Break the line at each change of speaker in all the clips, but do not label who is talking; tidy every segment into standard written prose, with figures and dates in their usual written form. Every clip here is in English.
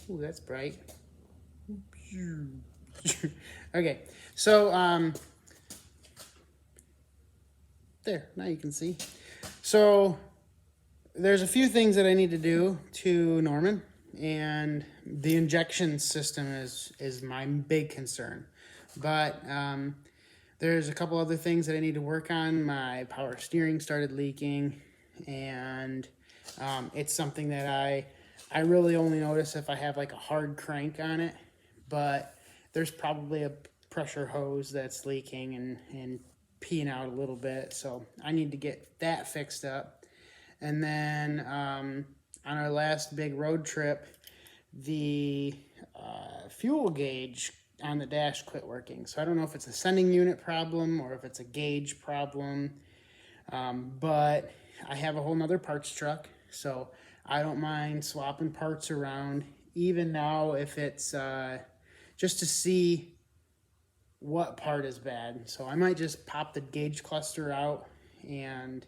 Ooh, that's bright. Okay, so there, now you can see. So there's a few things that I need to do to Norman, and the injection system is my big concern. But there's a couple other things that I need to work on. My power steering started leaking, and it's something that I really only notice if I have like a hard crank on it. But there's probably a pressure hose that's leaking and peeing out a little bit, so I need to get that fixed up. And then on our last big road trip, the fuel gauge on the dash quit working. So I don't know if it's a sending unit problem or if it's a gauge problem, but I have a whole nother parts truck, so I don't mind swapping parts around, even now if it's just to see what part is bad. So I might just pop the gauge cluster out and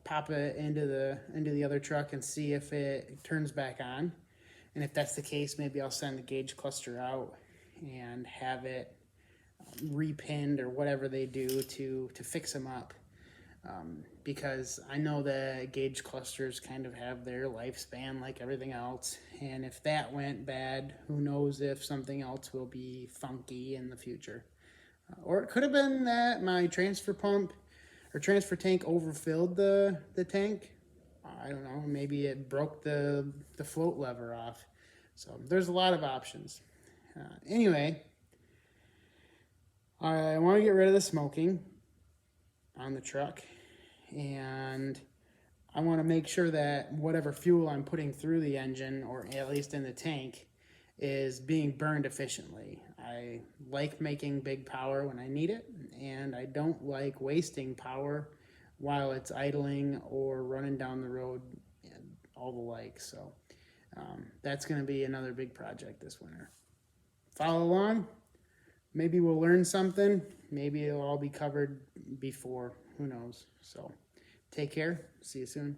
pop it into the other truck and see if it turns back on. And if that's the case, maybe I'll send the gauge cluster out and have it repinned or whatever they do to fix them up. Because I know the gauge clusters kind of have their lifespan like everything else. And if that went bad, who knows if something else will be funky in the future. Or it could have been that my transfer pump or transfer tank overfilled the tank. I don't know, maybe it broke the float lever off. So there's a lot of options. Anyway, I want to get rid of the smoking on the truck, and I want to make sure that whatever fuel I'm putting through the engine, or at least in the tank, is being burned efficiently. I like making big power when I need it, and I don't like wasting power while it's idling or running down the road and all the like. So that's going to be another big project this winter. Follow along. Maybe we'll learn something. Maybe it'll all be covered before. Who knows? So take care. See you soon.